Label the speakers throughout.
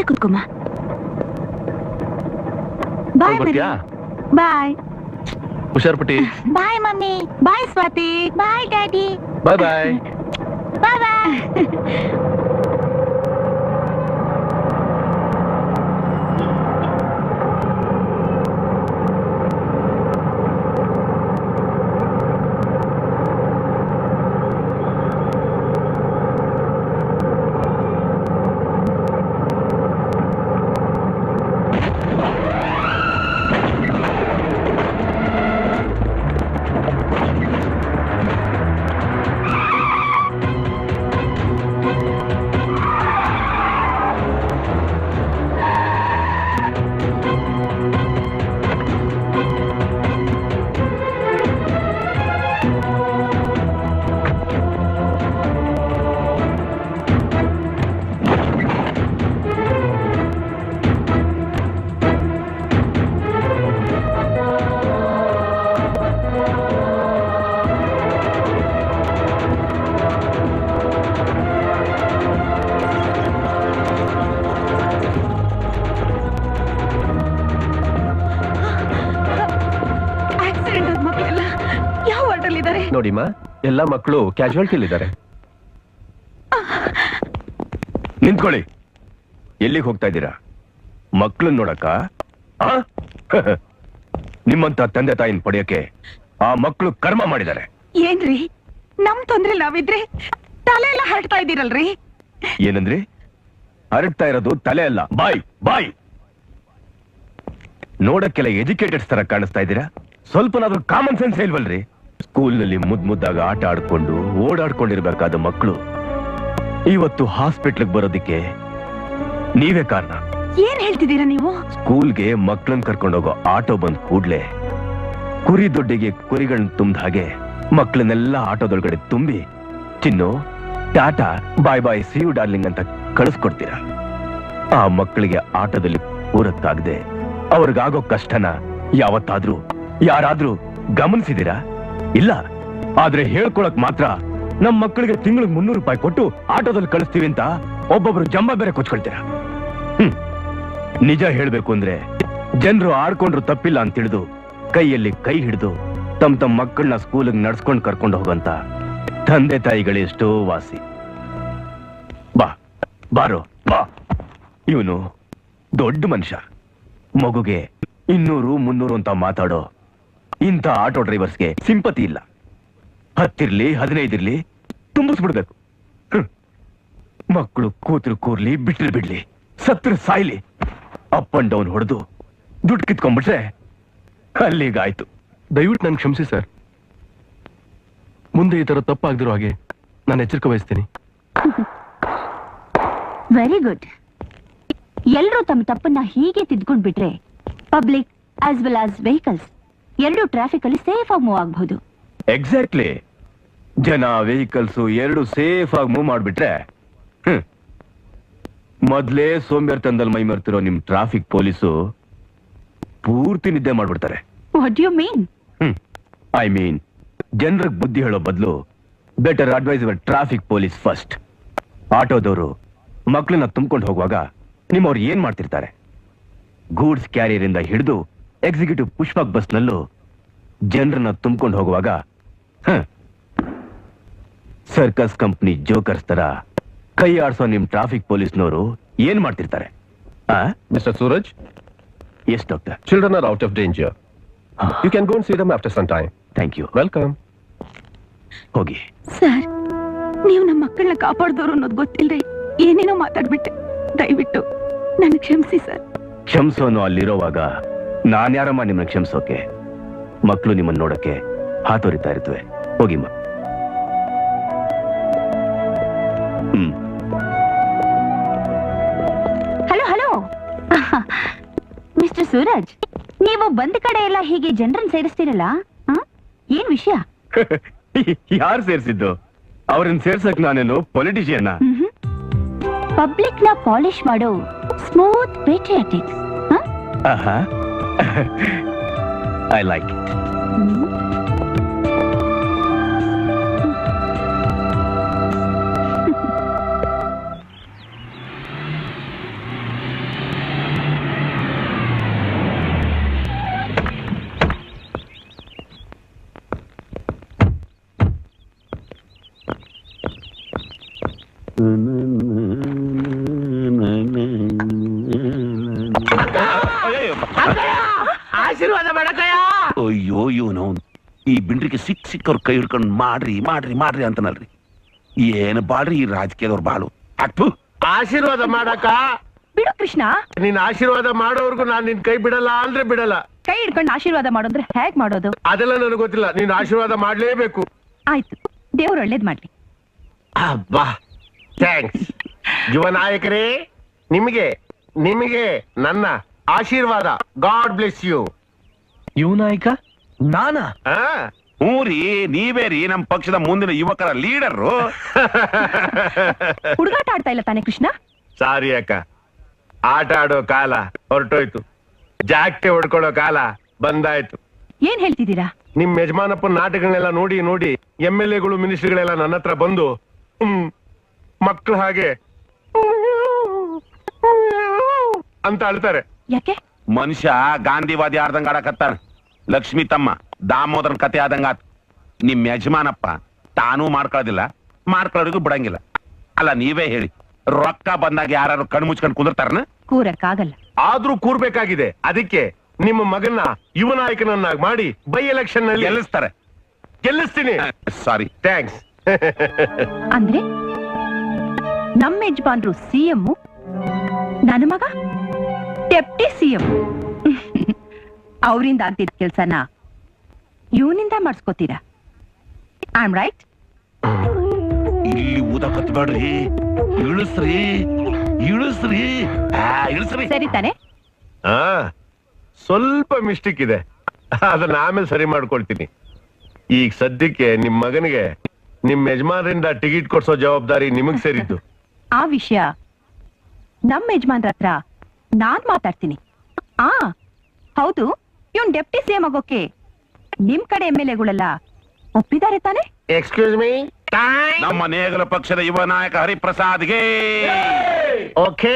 Speaker 1: ಕುತ್ಕೊಮ್ಮ. Bye bye.
Speaker 2: ಹುಷಾರ್ ಪುಟಿ.
Speaker 1: Bye mummy. Bye Swati. Bye daddy.
Speaker 2: Bye bye.
Speaker 1: Bye bye.
Speaker 2: ನೋಡಿಮ್ಮ, ಎಲ್ಲ ಮಕ್ಕಳು ಕ್ಯಾಶುಯಾಲಿಟಿಲಿದ್ದಾರೆ. ನಿಂತ್ಕೊಳ್ಳಿ. ಎಲ್ಲಿಗೆ ಹೋಗ್ತಾ ಇದ್ದೀರಾ? ಮಕ್ಕಳನ್ನ ನೋಡಕ್ಕ? ನಿಮ್ಮಂತ ತಂದೆ ತಾಯಿನ ಪಡೆಯಕ್ಕೆ ಆ ಮಕ್ಕಳು ಕರ್ಮ ಮಾಡಿದ್ದಾರೆ.
Speaker 1: ಏನ್ರಿ ನಮ್ ತೊಂದ್ರೆ ನಾವಿದ್ರೆ ತಲೆ ಎಲ್ಲ ಹರಡ್ತಾ ಇದ್ದೀರಲ್ರಿ?
Speaker 2: ಏನಂದ್ರಿ? ಹರಡ್ತಾ ಇರೋದು ತಲೆ ಅಲ್ಲ, ಬಾಯ್ ಬಾಯ್. ನೋಡಕ್ಕೆಲ್ಲ ಎಜುಕೇಟೆಡ್ಸ್ ತರ ಕಾಣಿಸ್ತಾ ಇದ್ದೀರಾ. ಸ್ವಲ್ಪನಾದ್ರೂ ಕಾಮನ್ ಸೆನ್ಸ್ ಇಲ್ವಲ್ರಿ? ಸ್ಕೂಲ್ನಲ್ಲಿ ಮುದ್ದಾಗ ಆಟ ಆಡ್ಕೊಂಡು ಓಡಾಡ್ಕೊಂಡಿರ್ಬೇಕಾದ ಮಕ್ಕಳು ಇವತ್ತು ಹಾಸ್ಪಿಟ್ಲಿಗೆ ಬರೋದಿಕ್ಕೆ ನೀವೇ ಕಾರಣ.
Speaker 1: ಏನ್ ಹೇಳ್ತಿದ್ದೀರಾ ನೀವು?
Speaker 2: ಸ್ಕೂಲ್ಗೆ ಮಕ್ಕಳನ್ನ ಕರ್ಕೊಂಡೋಗೋ ಆಟೋ ಬಂದ್ ಕೂಡ್ಲೆ ಕುರಿ ದೊಡ್ಡಿಗೆ ಕುರಿಗಳನ್ನ ತುಂಬಿದ ಹಾಗೆ ಮಕ್ಕಳನ್ನೆಲ್ಲ ಆಟೋದೊಳಗಡೆ ತುಂಬಿ ಚಿನ್ನು ಟಾಟಾ ಬಾಯ್ ಬಾಯ್ ಸಿ ಯು ಡಾರ್ಲಿಂಗ್ ಅಂತ ಕಳಿಸ್ಕೊಡ್ತೀರಾ. ಆ ಮಕ್ಕಳಿಗೆ ಆಟೋದಲ್ಲಿ ಕೂರಕ್ಕಾಗದೆ ಅವ್ರಿಗಾಗೋ ಕಷ್ಟನ ಯಾವತ್ತಾದ್ರೂ ಯಾರಾದ್ರೂ ಗಮನಿಸಿದಿರಾ? ಇಲ್ಲ. ಆದ್ರೆ ಹೇಳ್ಕೊಳಕ್ ಮಾತ್ರ ನಮ್ ಮಕ್ಕಳಿಗೆ ತಿಂಗಳಿಗೆ 300 ರೂಪಾಯಿ ಕೊಟ್ಟು ಆಟೋದಲ್ಲಿ ಕಳಿಸ್ತೀವಿ ಅಂತ ಒಬ್ಬೊಬ್ರು ಜಂಬ ಬೇರೆ ಕೊಚ್ಕೊಳ್ತೀರಾ. ನಿಜ ಹೇಳ್ಬೇಕು ಅಂದ್ರೆ ಜನರು ಆಡ್ಕೊಂಡ್ರು ತಪ್ಪಿಲ್ಲ ಅಂತ ತಿಳಿದು ಕೈಯಲ್ಲಿ ಕೈ ಹಿಡಿದು ತಮ್ಮ ಮಕ್ಕಳನ್ನ ಸ್ಕೂಲಿಗೆ ನಡ್ಸ್ಕೊಂಡು ಕರ್ಕೊಂಡು ಹೋಗಂತ ತಂದೆ ತಾಯಿಗಳೆಷ್ಟೋ ವಾಸಿ. ಬಾರೋ ಬಾ. ಇವನು ದೊಡ್ಡ ಮನುಷ್ಯ. ಮಗುಗೆ 200, 300 ಅಂತ ಮಾತಾಡೋ ಇಂಥ ಆಟೋ ಡ್ರೈವರ್ಸ್ಗೆ ಸಿಂಪತಿ ಇಲ್ಲ. 10 ಇರ್ಲಿ 15 ಇರ್ಲಿ ತುಂಬಿಸ್ಬಿಡ್ಬೇಕು. ಮಕ್ಕಳು ಕೂತ್ರು ಕೂರ್ಲಿ ಬಿಟ್ರು ಬಿಡ್ಲಿ ಸತ್ರ ಸಾಯ್ಲಿ ಅಪ್ ಅಂಡ್ ಡೌನ್ ಹೊಡೆದು ದುಡ್ಡು ಕಿತ್ಕೊಂಡ್ಬಿಟ್ರೆ ಅಲ್ಲಿಗಾಯ್ತು.
Speaker 3: ದಯವಿಟ್ಟು ನಾನು ಕ್ಷಮಿಸಿ ಸರ್. ಮುಂದೆ ಈ ತರ ತಪ್ಪಾಗದಿರೋ ಹಾಗೆ ನಾನು ಎಚ್ಚರಿಕೆ ವಹಿಸ್ತೀನಿ.
Speaker 1: Very good. ಎಲ್ಲರೂ ತಮ್ಮ ತಪ್ಪನ್ನ ಹೀಗೆ ತಿದ್ಕೊಂಡ್ ಬಿಟ್ರೆ public as well as vehicles ಎರಡು ಟ್ರಾಫಿಕ್ ಅಲ್ಲಿ ಸೇಫ್ ಆಗಿ ಮೂವ್ ಆಗಬಹುದು.
Speaker 2: ಎಕ್ಸಾಕ್ಟ್ಲಿ. ಜನ ವೆಹಿಕಲ್ಸ್ ಎರಡು ಸೇಫ್ ಆಗಿ ಮೂವ್ ಮಾಡ್ಬಿಟ್ರೆ ಮೊದ್ಲೇ ಸೋಂಬೇರ್ತನದಲ್ಲಿ ಮೈ ಮರ್ತಿರೋ ನಿಮ್ ಟ್ರಾಫಿಕ್ ಪೊಲೀಸು ಪೂರ್ತಿ ನಿದ್ದೆ ಮಾಡ್ಬಿಡ್ತಾರೆ.
Speaker 1: What you mean?
Speaker 2: I mean ಜನರಿಗೆ ಬುದ್ಧಿ ಹೇಳೋ ಬದಲು better advise your traffic police first. ಆಟೋದವರು ಮಕ್ಕಳನ್ನ ತುಂಬಿಕೊಂಡು ಹೋಗುವಾಗ ನಿಮ್ಮವ್ರು ಏನ್ ಮಾಡ್ತಿರ್ತಾರೆ? ಗೂಡ್ಸ್ ಕ್ಯಾರಿಯರ್ ಇಂದ ಹಿಡಿದು ಎಕ್ಸಿಕ್ಯೂಟಿವ್ ಪುಷ್ಪಕ್ ಬಸ್ನಲ್ಲೂ ಜನರನ್ನ ತುಂಬಿಕೊಂಡು ಹೋಗುವಾಗ ಸರ್ಕಸ್ ಕಂಪ್ನಿ ಜೋಕರ್ಸ್ ತರ ಕೈ ಆಡ್ಸೋ ನಿಮ್ ಟ್ರಾಫಿಕ್ ಪೊಲೀಸ್ನವರು ಏನ್ ಮಾಡ್ತಿರ್ತಾರೆ?
Speaker 3: Mister Suraj.
Speaker 2: Yes doctor.
Speaker 3: Children are out of danger. You can go and see them after some time.
Speaker 2: Thank you.
Speaker 3: Welcome.
Speaker 2: ಹೋಗಿ.
Speaker 1: ಸರ್, ನೀವು ನಮ್ಮ ಮಕ್ಕಳನ್ನ ಕಾಪಾಡಿದವರು ಅನ್ನೋದು ಗೊತ್ತಿಲ್ಲದೆ ಏನೇನೋ ಮಾತಾಡ್ಬಿಟ್ಟೆ. ದಯವಿಟ್ಟು ನನಗೆ ಕ್ಷಮಿಸಿ ಸರ್.
Speaker 2: ಕ್ಷಮಿಸೋನು ಅಲ್ಲಿರೋವಾಗ ನಾನ್ಯಾರಮ್ಮ ನಿಮ್ಮನ್ನ ಕ್ಷಮಿಸೋಕೆ? ಮಕ್ಕಳು ನಿಮ್ಮನ್ನ ನೋಡಕ್ಕೆ ಹಾತೊರಿತಾ ಇರ್ತವೆ. ಹೋಗಿಮ್ಮ.
Speaker 1: ಹಲೋ ಹಲೋ ಮಿಸ್ಟರ್ ಸೂರಜ್, ನೀವು ಬಂದ ಕಡೆ ಎಲ್ಲ ಹೀಗೆ ಜನರನ್ನ ಸೇರಿಸ್ತೀರಲ್ಲ, ಏನ್ ವಿಷಯ?
Speaker 2: ಯಾರು ಸೇರಿಸಿದ್ದು? ಅವ್ರನ್ನ ಸೇರ್ಸಕ್ ನಾನೇನು ಪೊಲಿಟಿಷಿಯನ್ನ?
Speaker 1: ಪಬ್ಲಿಕ್ ನ ಪಾಲಿಶ್ ಮಾಡೋ smooth patriotics.
Speaker 2: I like it.
Speaker 4: ಆಶೀರ್ವಾದ ಮಾಡಕಯ್ಯ.
Speaker 5: ಅಯ್ಯೋ ಇವನು ಈ ಬಿಂಡ್ರಿಗೆ ಸಿಕ್ಕವ್ರ ಕೈ ಹಿಡ್ಕೊಂಡು ಮಾಡ್ರಿ ಅಂತನಲ್ರಿ. ಏನು ಬಾಳ್ರಿ ಈ ರಾಜಕೀಯದವ್ರ ಬಾಳು. ಅಪ್ಪು
Speaker 4: ಆಶೀರ್ವಾದ ಮಾಡಕ
Speaker 1: ಬಿಡು ಕೃಷ್ಣ.
Speaker 4: ನೀನ್ ಆಶೀರ್ವಾದ ಮಾಡೋರ್ಗು ನಾನ್ ನಿನ್ ಕೈ ಬಿಡಲ್ಲ ಅಂದ್ರೆ ಬಿಡಲ್ಲ.
Speaker 1: ಕೈ ಹಿಡ್ಕೊಂಡು ಆಶೀರ್ವಾದ ಮಾಡೋದ್ರೆ ಹೇಗ್ ಮಾಡೋದು?
Speaker 4: ಅದೆಲ್ಲ ನನಗೆ ಗೊತ್ತಿಲ್ಲ. ನೀನ್ ಆಶೀರ್ವಾದ ಮಾಡ್ಲೇಬೇಕು.
Speaker 1: ಆಯ್ತು, ದೇವ್ರು ಒಳ್ಳೇದ್ ಮಾಡ್ಲಿ.
Speaker 4: ಅಬ್ಬಾ, ಥ್ಯಾಂಕ್ಸ್. ಯುವ ನಾಯಕರೇ, ನಿಮಗೆ ನನ್ನ ಆಶೀರ್ವಾದ. God bless you.
Speaker 2: ಯುವ ನಾಯಕ ನಾನಾ?
Speaker 5: ಹ್ಞೂ ರೀ, ನೀವೇ ರೀ ನಮ್ ಪಕ್ಷದ ಮುಂದಿನ ಯುವಕರ ಲೀಡರು.
Speaker 1: ಹುಡುಗಾಟ ಆಡ್ತಾ ಇಲ್ಲ ತಾನೆ ಕೃಷ್ಣ?
Speaker 4: ಸಾರಿ ಅಕ್ಕ, ಆಟ ಆಡೋ ಕಾಲ ಹೊರಟೋಯ್ತು. ಜಾಕ್ಟೆ ಹೊಡ್ಕೊಳ್ಳೋ ಕಾಲ ಬಂದಾಯ್ತು.
Speaker 1: ಏನ್ ಹೇಳ್ತಿದ್ದೀರಾ?
Speaker 4: ನಿಮ್ ಯಜಮಾನಪ್ಪನ ನಾಟಕಗಳನ್ನೆಲ್ಲ ನೋಡಿ MLA-ಗಳು ಮಿನಿಸ್ಟರ್ಗಳೆಲ್ಲ ನನ್ನ ಹತ್ರ ಬಂದು ಮಕ್ಳು ಹಾಗೆ ಅಂತ ಅಳ್ತಾರೆ.
Speaker 1: ಯಾಕೆ?
Speaker 5: ಮನುಷ್ಯ ಗಾಂಧಿವಾದಿ ಆಡ್ದಂಗ ಆಡಕತ್ತಾನ. ಲಕ್ಷ್ಮಿ ತಮ್ಮ ದಾಮೋದರನ್ ಕತೆ ಆದಂಗ ಆತ. ನಿಮ್ ಯಜಮಾನಪ್ಪ ತಾನೂ ಮಾಡ್ಕೊಳ್ಳೋದಿಲ್ಲ, ಮಾಡ್ಕೊಳ್ಳೋರಿಗೂ ಬಿಡಂಗಿಲ್ಲ. ಅಲ್ಲ ನೀವೇ ಹೇಳಿ, ರೊಕ್ಕ ಬಂದಾಗ ಯಾರು ಕಣ್ಣು ಮುಚ್ಕೊಂಡು ಕುದುರ್ತಾರನ?
Speaker 1: ಕೂರಕ್ಕಾಗಲ್ಲ.
Speaker 4: ಆದ್ರೂ ಕೂರ್ಬೇಕಾಗಿದೆ. ಅದಕ್ಕೆ ನಿಮ್ಮ ಮಗನ್ನ ಯುವ ನಾಯಕನನ್ನಾಗಿ ಮಾಡಿ ಬೈ ಎಲೆಕ್ಷನ್ ನಲ್ಲಿ ಗೆಲ್ಲಿಸ್ತೀನಿ.
Speaker 5: ಸಾರಿ,
Speaker 4: ಥ್ಯಾಂಕ್ಸ್.
Speaker 1: ಅಂದ್ರೆ ನಮ್ಮ ಯಜಮಾನ್ರು CM, ನನ್ನ ಮಗ ಡೆಪ್ಟಿ CM. ಅವರಿಂದ ಆಗ್ತಿದ್ ಕೆಲ್ಸನ ಇವನಿಂದ ಮಾಡಿಸ್ಕೋತೀರಾ? I am right?
Speaker 5: ಇಲ್ಲಿ ಊದ ಕತ್ಬೇಡ್ರಿ, ಇಳಿಸ್ರಿ.
Speaker 1: ಸರಿ ತಾನೆ?
Speaker 4: ಸ್ವಲ್ಪ ಮಿಸ್ಟೇಕ್ ಇದೆ, ಅದನ್ನ ಆಮೇಲೆ ಸರಿ ಮಾಡ್ಕೊಳ್ತೀನಿ. ಈಗ ಸದ್ಯಕ್ಕೆ ನಿಮ್ ಮಗನಿಗೆ ನಿಮ್ ಯಜಮಾನರಿಂದ ಟಿಕೆಟ್ ಕೊಡ್ಸೋ ಜವಾಬ್ದಾರಿ ನಿಮಗ್ ಸೇರಿದ್ದು.
Speaker 1: ಆ ವಿಷಯ ನಮ್ಮ ಯಜಮಾನ್ರ ಹತ್ರ ನಾನ್ ಮಾತಾಡ್ತೀನಿ. ಹೌದು, ಇವನ್ ಡೆಪ್ಟಿ CM ಆಗೋಕೆ ನಿಮ್ ಕಡೆ MLA-ಗಳೆಲ್ಲ ಒಪ್ಪಿದ್ದಾರೆ ತಾನೆ?
Speaker 4: Excuse me.
Speaker 5: ನಮ್ಮ ನೇಗಲ ಪಕ್ಷದ ಯುವ ನಾಯಕ ಹರಿಪ್ರಸಾದ್ಗೆ
Speaker 4: ಓಕೆ.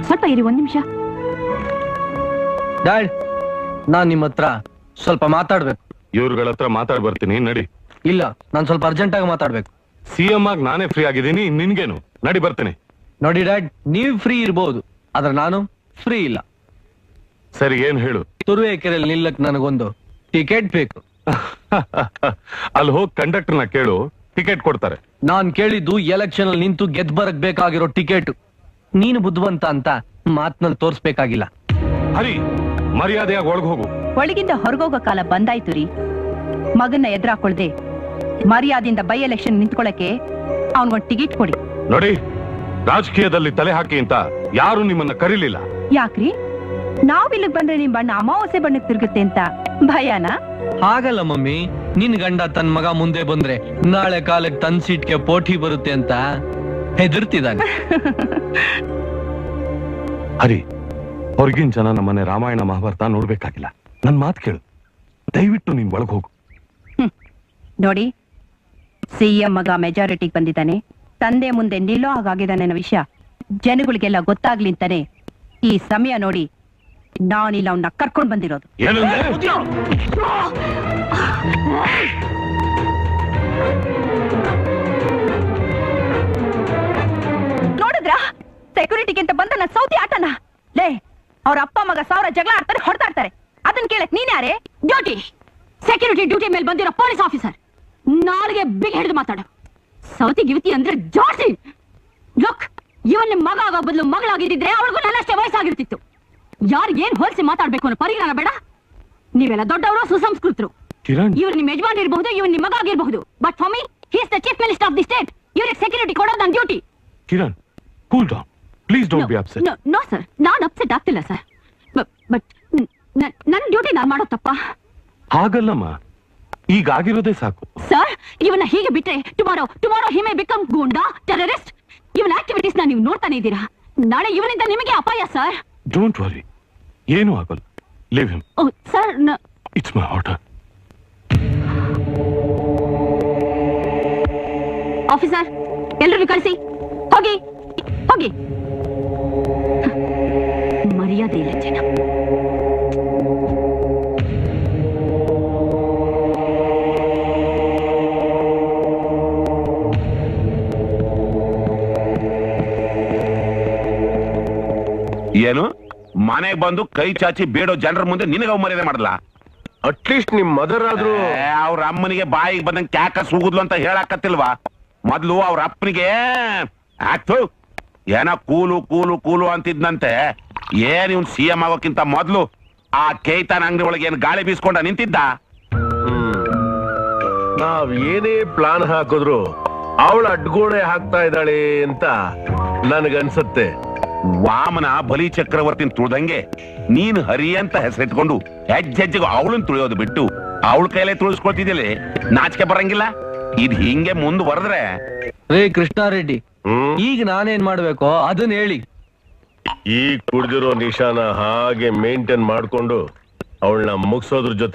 Speaker 1: ಸ್ವಲ್ಪ ಇರಿ, ಒಂದ್ ನಿಮಿಷ.
Speaker 2: ಡ್ಯಾಡ್, ನಾನ್ ನಿಮ್ಮ ಹತ್ರ ಸ್ವಲ್ಪ ಮಾತಾಡ್ಬೇಕು.
Speaker 3: ಇವ್ರುಗಳ ಹತ್ರ ಮಾತಾಡ್ ಬರ್ತೀನಿ, ನಡಿ.
Speaker 2: ಇಲ್ಲ, ನಾನ್ ಸ್ವಲ್ಪ ಅರ್ಜೆಂಟ್ ಆಗಿ ಮಾತಾಡ್ಬೇಕು.
Speaker 3: CM ಆಗಿ ನಾನೇ ಫ್ರೀ ಆಗಿದ್ದೀನಿ, ನಿನ್ಗೇನು? ನಡಿ ಬರ್ತೀನಿ.
Speaker 2: ನೋಡಿ ಡ್ಯಾಡ್, ನೀವ್ ಫ್ರೀ ಇರ್ಬೋದು, ಆದ್ರೆ ನಾನು ಫ್ರೀ ಇಲ್ಲ.
Speaker 3: ಸರಿ, ಏನ್ ಹೇಳು?
Speaker 2: ತುರುವೇಕೆರೆಯಲ್ಲಿ ನಿಲ್ಲಕ್ ನನಗೊಂದು ಟಿಕೆಟ್ ಬೇಕು.
Speaker 3: ಅಲ್ಲಿ ಹೋಗಿ ಕಂಡಕ್ಟರ್ನ ಕೇಳು, ಟಿಕೆಟ್ ಕೊಡ್ತಾರೆ.
Speaker 2: ನಾನ್ ಕೇಳಿದ್ದು ಎಲೆಕ್ಷನ್ ಅಲ್ಲಿ ನಿಂತು ಗೆದ್ ಬರಕ್ ಬೇಕಾಗಿರೋ ಟಿಕೆಟ್. ನೀನು ಬುದ್ಧಿವಂತ ಅಂತ ಮಾತ್ನಲ್ಲಿ ತೋರ್ಸ್ಬೇಕಾಗಿಲ್ಲ.
Speaker 3: ಹರಿ, ಮರ್ಯಾದೆಯಾಗಿ ಒಳಗ್ ಹೋಗು.
Speaker 1: ಒಳಗಿಂದ ಹೊರಗೋಗೋ ಕಾಲ ಬಂದಾಯ್ತು ರೀ. ಮಗನ್ನ ಎದುರಾಕೊಳ್ದೆ ಮರ್ಯಾದೆಯಿಂದ ಬೈ ಎಲೆಕ್ಷನ್ ನಿಂತ್ಕೊಳಕ್ಕೆ ಅವನ್ಗೊಂದು ಟಿಕೆಟ್ ಕೊಡಿ.
Speaker 3: ನೋಡಿ, ರಾಜಕೀಯದಲ್ಲಿ ತಲೆ ಹಾಕಿ ಅಂತ ಯಾರು ನಿಮ್ಮನ್ನ ಕರೀಲಿಲ್ಲ.
Speaker 1: ಯಾಕ್ರಿ? ನಾವ್ ಇಲ್ಲಿಗ್ ಬಂದ್ರೆ ನಿಮ್ ಬಣ್ಣ ಅಮಾವಾಸ್ಯೆ ಬಣ್ಣಕ್ಕೆ ತಿರುಗುತ್ತೆ ಅಂತ ಭಯನಾ?
Speaker 2: ಹಾಗಲ್ಲ ಮಮ್ಮಿ, ನಿನ್ ಗಂಡ ತನ್ ಮಗ ಮುಂದೆ ಬಂದ್ರೆ ನಾಳೆ ಕಾಲಕ್ಕೆ ತನ್ ಸೀಟ್ಗೆ ಪೋಟಿ ಬರುತ್ತೆ ಅಂತ ಹೆದರ್ತಿದ್ದಾನೆ.
Speaker 3: ಹರಿ, ಹೊರಗಿನ ಜನ ನಮ್ಮನೆ ರಾಮಾಯಣ ಮಹಾಭಾರತ ನೋಡ್ಬೇಕಾಗಿಲ್ಲ. ನನ್ ಮಾತು ಕೇಳು, ದಯವಿಟ್ಟು ನೀನ್ ಒಳಗ್ ಹೋಗು.
Speaker 1: ನೋಡಿ, CM ಮಗ ಮೆಜಾರಿಟಿಗೆ ಬಂದಿದ್ದಾನೆ, ತಂದೆ ಮುಂದೆ ನಿಲ್ಲೋ ಹಾಗಾಗಿದ್ದಾನೆ ಅನ್ನೋ ವಿಷಯ ಜನಗಳಿಗೆಲ್ಲ ಗೊತ್ತಾಗ್ಲಿ ಅಂತಾನೆ ಈ ಸಮಯ ನೋಡಿ ನಾನಿಲ್ಲ ಅವನ್ನ ಕರ್ಕೊಂಡ್ ಬಂದಿರೋದು. ನೋಡಿದ್ರ ಸೆಕ್ಯೂರಿಟಿಗೆ ಅಂತ ಬಂದ ನನ್ನ ಸೌತಿ ಆಟನ? ಲೇ, ಅವ್ರ ಅಪ್ಪ ಮಗ ಸಾವಿರ ಜಗಳ ಆಡ್ತಾರೆ, ಹೊಡೆದಾಡ್ತಾರೆ. ಅದನ್ನ ಕೇಳಕ್ ನೀನ್ ಯಾರೇ? ಡ್ಯೂಟಿ, ಸೆಕ್ಯೂರಿಟಿ ಡ್ಯೂಟಿ ಮೇಲೆ ಬಂದಿರೋ ಪೊಲೀಸ್ ಆಫೀಸರ್. ನಾಲ್ಗೆ ಬಿಗ್ ಹಿಡಿದು ಮಾತಾಡು. ಸೌತಿ ಗಿವತಿ ಅಂದ್ರೆ ಜಾಸ್ತಿ. ಲುಕ್, ಇವನ್ ನಿಮ್ ಮಗ ಆಗೋ ಬದಲು ಮಗಳಾಗಿದ್ದಿದ್ರೆ ಅವಳಿಗೂ ನನ್ನಷ್ಟೇ ವಯಸ್ಸಾಗಿರ್ತಿತ್ತು. ಯಾರಿಗೇನ್ ಹೋಲಿಸಿ ಮಾತಾಡ್ಬೇಕು ಅನ್ನೋ ಪರಿಜ್ಞಾನ ಬೇಡ? ನೀವೆಲ್ಲ ದೊಡ್ಡವರು, ಸುಸಂಸ್ಕೃತರು. ಇವ್ರು ನಿಮ್ ಯಜಮಾನ್ ಇರಬಹುದು, ಇವನ್ ನಿಮ್ ಮಗ ಆಗಿರಬಹುದು. But for me, he is the chief minister of the state. ಇವ್ರಿಗೆ ಸೆಕ್ಯೂರಿಟಿ ಕೊಡೋದು ನನ್ನ duty.
Speaker 3: Kiran, cool down please, don't be upset.
Speaker 1: No sir, ನಾನ್ ಅಪ್ಸೆಟ್ ಆಗ್ತಿಲ್ಲ ಸರ್. ಬಟ್ ನನ್ನ ಡ್ಯೂಟಿ ನಾನು ಮಾಡೋ ತಪ್ಪ?
Speaker 3: ಹಾಗಲ್ಲಮ್ಮ, ಈಗಾಗಿರೋದೇ ಸಾಕು.
Speaker 1: ಸರ್, ಇವನ್ನ ಹೀಗೆ ಬಿಟ್ರೆ ಟುಮಾರೋ ಹಿ ಮೇ ಬಿಕಮ್ ಗೂಂಡಾ, ಟೆರರಿಸ್ಟ್. ಇವನ ಆಕ್ಟಿವಿಟೀಸ್ ನೀವು ನೋಡ್ತಾನೆ ಇದ್ದೀರಾ. ನಾಳೆ ಇವನಿಂದ ನಿಮಗೆ ಅಪಾಯ ಸರ್.
Speaker 3: ಡೋಂಟ್ ವರಿ, ಏನೂ ಆಗಲ್ಲ. Leave him.
Speaker 1: Sir,
Speaker 3: it's my order.
Speaker 1: Officer, ಎಲ್ಲರೂ ಕಳಿಸಿ. ಹೋಗಿ ಹೋಗಿ. ಮರ್ಯಾದೆ ಇಲ್ಲ ಜನ.
Speaker 5: ಏನು ಮನೆಗೆ ಬಂದು ಕೈ ಚಾಚಿ ಬೇಡೋ ಜನರ ಮುಂದೆ ನಿನಗ ಮರ್ಯಾದೆ ಮಾಡಲ್ಲ?
Speaker 4: ಅಟ್ಲೀಸ್ಟ್ ನಿಮ್ ಮದರ್ ಆದ್ರೂ
Speaker 5: ಅವ್ರ ಅಮ್ಮನಿಗೆ ಬಾಯಿಗೆ ಬಂದಂಗೆ ಕ್ಯಾಕ ಸೂಗುದ್ಲು ಅಂತ ಹೇಳಾಕತ್ತಿಲ್ವಾ? ಮೊದ್ಲು ಅವ್ರ ಅಪ್ಪನಿಗೆ ಆಕ್ತು ಏನ ಕೂಲು ಕೂಲು ಕೂಲು ಅಂತಿದ್ನಂತೆ. ಏನ್ ಇವ್ನು CM ಆಗೋಕ್ಕಿಂತ ಮೊದ್ಲು ಆ ಕೇತನ್ ಅಂಗಡಿ ಒಳಗೆ ಏನ್ ಗಾಳಿ ಬೀಸ್ಕೊಂಡ ನಿಂತಿದ್ದ?
Speaker 4: ನಾವ್ ಏನೇ ಪ್ಲಾನ್ ಹಾಕಿದ್ರು ಅವಳು ಅಡ್ಗೋಡೆ ಹಾಕ್ತಾ ಇದ್ದಾಳೆ ಅಂತ ನನ್ಗನ್ಸತ್ತೆ.
Speaker 5: ವಾಮನ ಬಲಿ ಚಕ್ರವರ್ತಿನ ತುಳ್ದಂಗೆ ನೀನು ಹರಿ ಅಂತ ಹೆಸರಿಟ್ಕೊಂಡು ಹೆಜ್ಜೆಜ್ಜೆಗೂ ಅವಳನ್ನ ತುಳಿಯೋದು ಬಿಟ್ಟು ಅವಳ ಕೈಲೇ ತುಳಿಸ್ಕೊಳ್ತಿದ್ಯಲ್ಲ, ನಾಚಿಕೆ ಬರಂಗಿಲ್ಲ? ಇದ್ ಹಿಂಗೆ ಮುಂದುವರೆದ್ರೆ
Speaker 6: ರೇ ಕೃಷ್ಣಾರೆಡ್ಡಿ, ಈಗ ನಾನೇನ್ ಮಾಡ್ಬೇಕೋ ಅದನ್ನ ಹೇಳಿ.
Speaker 4: ಈ ಕುಡ್ದಿರೋ ನಿಶಾನ ಹಾಗೆ ಮೇಂಟೈನ್ ಮಾಡ್ಕೊಂಡು ಅವಳನ್ನ ಮುಗಿಸೋದ್ರ ಜೊತೆ